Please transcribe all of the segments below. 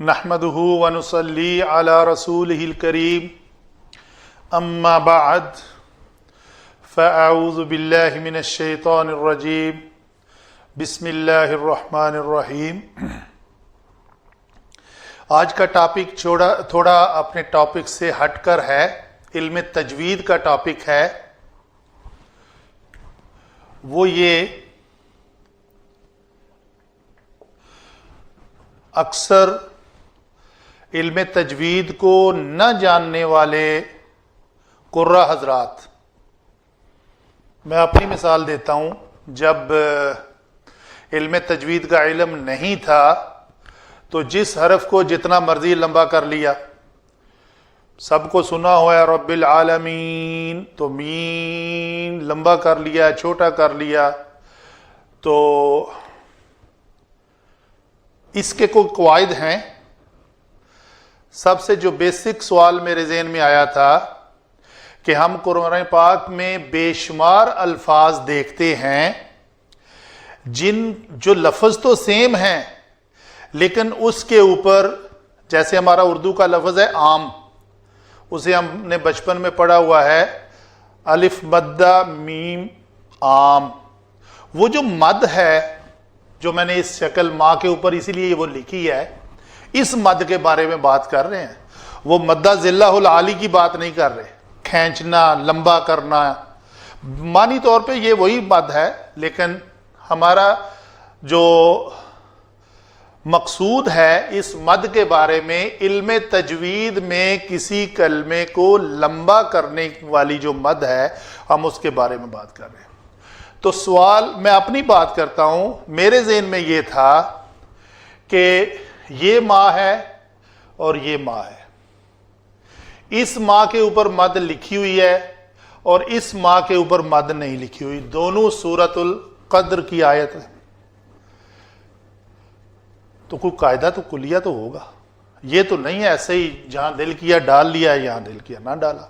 نحمدہ ونصلی علی رسولہ الکریم اما بعد فاعوذ باللہ من الشیطان الرجیم بسم اللہ الرحمن الرحیم۔ آج کا ٹاپک تھوڑا اپنے ٹاپک سے ہٹ کر ہے، علم تجوید کا ٹاپک ہے۔ وہ یہ اکثر علم تجوید کو نہ جاننے والے قراء حضرات، میں اپنی مثال دیتا ہوں، جب علم تجوید کا علم نہیں تھا تو جس حرف کو جتنا مرضی لمبا کر لیا، سب کو سنا ہوا ہے رب العالمین، تو مین لمبا کر لیا، چھوٹا کر لیا، تو اس کے کوئی قواعد ہیں۔ سب سے جو بیسک سوال میرے ذہن میں آیا تھا کہ ہم قرآن پاک میں بے شمار الفاظ دیکھتے ہیں جو لفظ تو سیم ہیں، لیکن اس کے اوپر، جیسے ہمارا اردو کا لفظ ہے عام، اسے ہم نے بچپن میں پڑھا ہوا ہے الف مدہ میم عام۔ وہ جو مد ہے، جو میں نے اس شکل ماں کے اوپر اسی لیے وہ لکھی ہے، اس مد کے بارے میں بات کر رہے ہیں۔ وہ مدہ ذلہ العالی کی بات نہیں کر رہے، کھینچنا، لمبا کرنا، معنی طور پہ یہ وہی مد ہے، لیکن ہمارا جو مقصود ہے اس مد کے بارے میں، علم تجوید میں کسی کلمے کو لمبا کرنے والی جو مد ہے، ہم اس کے بارے میں بات کر رہے ہیں۔ تو سوال، میں اپنی بات کرتا ہوں، میرے ذہن میں یہ تھا کہ یہ ماں ہے اور یہ ماں ہے، اس ماں کے اوپر مد لکھی ہوئی ہے اور اس ماں کے اوپر مد نہیں لکھی ہوئی، دونوں سورۃ القدر کی آیت ہے۔ تو کوئی قاعدہ تو کلیہ تو ہوگا، یہ تو نہیں ہے ایسے ہی جہاں دل کیا ڈال لیا، یہاں دل کیا نہ ڈالا۔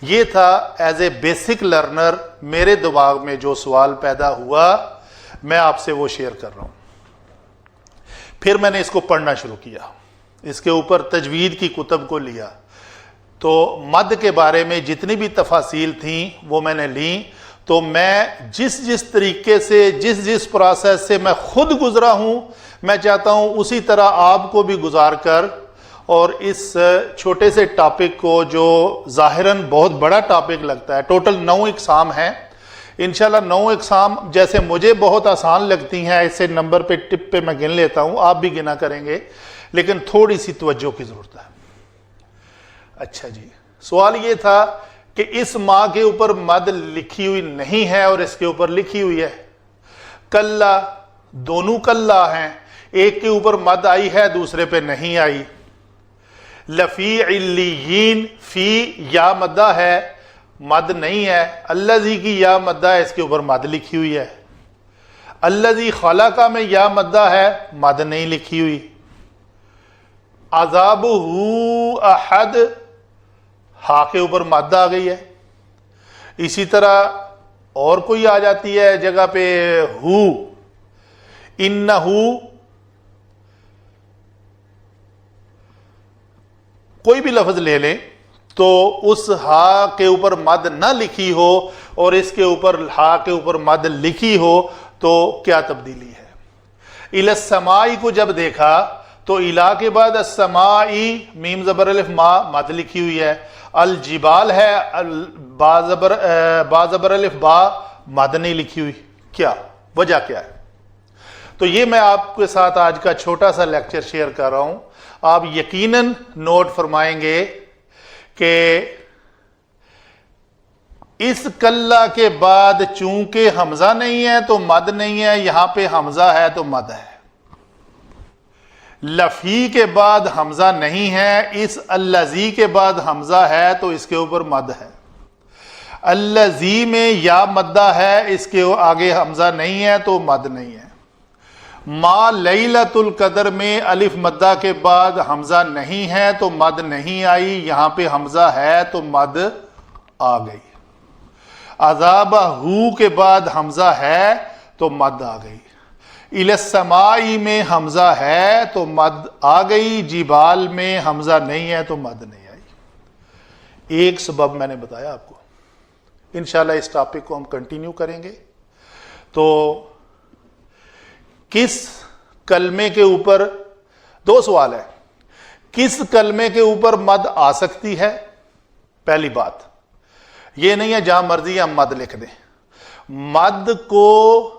یہ تھا ایز اے بیسک لرنر میرے دماغ میں جو سوال پیدا ہوا، میں آپ سے وہ شیئر کر رہا ہوں۔ پھر میں نے اس کو پڑھنا شروع کیا، اس کے اوپر تجوید کی کتب کو لیا، تو مد کے بارے میں جتنی بھی تفاصیل تھیں وہ میں نے لیں۔ تو میں جس طریقے سے جس پروسیس سے میں خود گزرا ہوں، میں چاہتا ہوں اسی طرح آپ کو بھی گزار کر، اور اس چھوٹے سے ٹاپک کو، جو ظاہراً بہت بڑا ٹاپک لگتا ہے، ٹوٹل 9 اقسام ہیں، انشاءاللہ 9 اقسام جیسے مجھے بہت آسان لگتی ہیں، ایسے نمبر پہ ٹپ پہ میں گن لیتا ہوں، آپ بھی گنا کریں گے، لیکن تھوڑی سی توجہ کی ضرورت ہے۔ اچھا جی، سوال یہ تھا کہ اس ماں کے اوپر مد لکھی ہوئی نہیں ہے اور اس کے اوپر لکھی ہوئی ہے۔ کلا، دونوں کلا ہیں، ایک کے اوپر مد آئی ہے، دوسرے پہ نہیں آئی۔ لفی علیین، فی یا مدہ ہے، مد نہیں ہے۔ الذی کی یا مدہ ہے، اس کے اوپر مد لکھی ہوئی ہے۔ الذی خلق میں یا مدہ ہے، مد نہیں لکھی ہوئی۔ عذابہ احد، ہا کے اوپر مد آ گئی ہے۔ اسی طرح اور کوئی آ جاتی ہے جگہ پہ ہو، انہو، کوئی بھی لفظ لے لیں تو اس ہا کے اوپر مد نہ لکھی ہو اور اس کے اوپر ہا کے اوپر مد لکھی ہو تو کیا تبدیلی ہے؟ الی السمائی کو جب دیکھا تو الا کے بعد السمائی، میم زبر الف ما، مد لکھی ہوئی ہے۔ الجبال ہے، با زبر الف با، مد نہیں لکھی ہوئی، کیا وجہ کیا ہے؟ تو یہ میں آپ کے ساتھ آج کا چھوٹا سا لیکچر شیئر کر رہا ہوں۔ آپ یقیناً نوٹ فرمائیں گے کہ اس کلا کے بعد چونکہ حمزہ نہیں ہے تو مد نہیں ہے، یہاں پہ حمزہ ہے تو مد ہے۔ لفی کے بعد حمزہ نہیں ہے، اس الذی کے بعد حمزہ ہے تو اس کے اوپر مد ہے۔ الذی میں یا مدہ ہے، اس کے آگے حمزہ نہیں ہے تو مد نہیں ہے۔ ما لیلۃ القدر میں الف مدہ کے بعد حمزہ نہیں ہے تو مد نہیں آئی، یہاں پہ حمزہ ہے تو مد آ گئی۔ عذابہ ہو کے بعد حمزہ ہے تو مد آ گئی۔ السمائی میں حمزہ ہے تو مد آ گئی، جبال میں حمزہ نہیں ہے تو مد نہیں آئی۔ ایک سبب میں نے بتایا آپ کو، انشاءاللہ اس ٹاپک کو ہم کنٹینیو کریں گے۔ تو کس کلمے کے اوپر، دو سوال ہے، کس کلمے کے اوپر مد آ سکتی ہے؟ پہلی بات یہ نہیں ہے جہاں مرضی ہم مد لکھ دیں۔ مد کو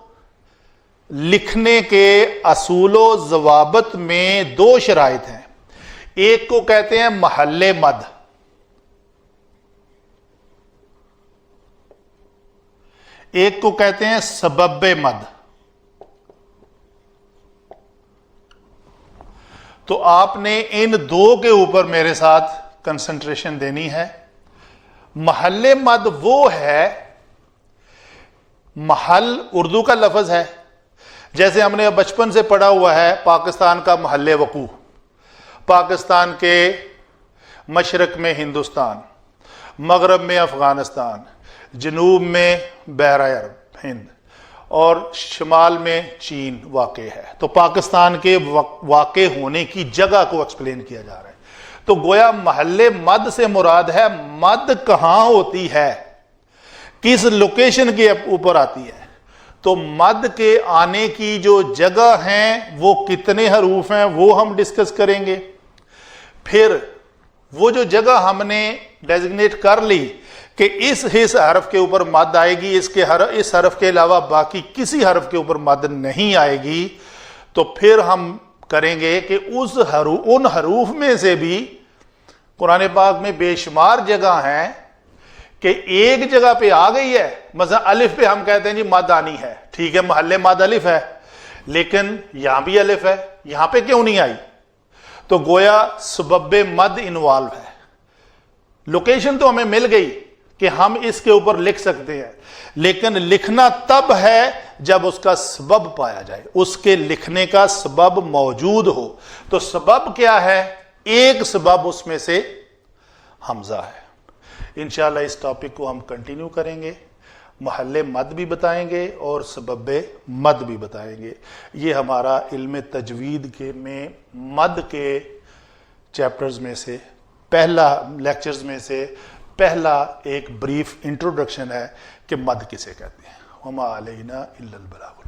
لکھنے کے اصول و ضوابط میں دو شرائط ہیں، ایک کو کہتے ہیں محل مد، ایک کو کہتے ہیں سبب مد۔ تو آپ نے ان دو کے اوپر میرے ساتھ کنسنٹریشن دینی ہے۔ محل مد وہ ہے، محل اردو کا لفظ ہے، جیسے ہم نے بچپن سے پڑھا ہوا ہے پاکستان کا محل وقوع، پاکستان کے مشرق میں ہندوستان، مغرب میں افغانستان، جنوب میں بحیرہ عرب ہند اور شمال میں چین واقع ہے۔ تو پاکستان کے واقع ہونے کی جگہ کو ایکسپلین کیا جا رہا ہے۔ تو گویا محل مد سے مراد ہے مد کہاں ہوتی ہے، کس لوکیشن کے اوپر آتی ہے۔ تو مد کے آنے کی جو جگہ ہیں وہ کتنے حروف ہیں وہ ہم ڈسکس کریں گے۔ پھر وہ جو جگہ ہم نے ڈیزگنیٹ کر لی کہ اس حرف کے اوپر مد آئے گی، اس حرف کے علاوہ باقی کسی حرف کے اوپر مد نہیں آئے گی، تو پھر ہم کریں گے کہ ان حروف میں سے بھی قرآن پاک میں بے شمار جگہ ہیں کہ ایک جگہ پہ آ گئی ہے، مثلا الف پہ ہم کہتے ہیں جی مد آنی ہے، ٹھیک ہے محل مد الف ہے، لیکن یہاں بھی الف ہے، یہاں پہ کیوں نہیں آئی؟ تو گویا سبب مد انوالو ہے۔ لوکیشن تو ہمیں مل گئی کہ ہم اس کے اوپر لکھ سکتے ہیں، لیکن لکھنا تب ہے جب اس کا سبب پایا جائے، اس کے لکھنے کا سبب موجود ہو۔ تو سبب کیا ہے؟ ایک سبب اس میں سے حمزہ ہے۔ انشاءاللہ اس ٹاپک کو ہم کنٹینیو کریں گے، محل مد بھی بتائیں گے اور سبب مد بھی بتائیں گے۔ یہ ہمارا علم تجوید کے میں مد کے چیپٹرز میں سے پہلا، لیکچرز میں سے پہلا ایک بریف انٹروڈکشن ہے کہ مد کسے کہتے ہیں۔ وما علینا الا البلاغ۔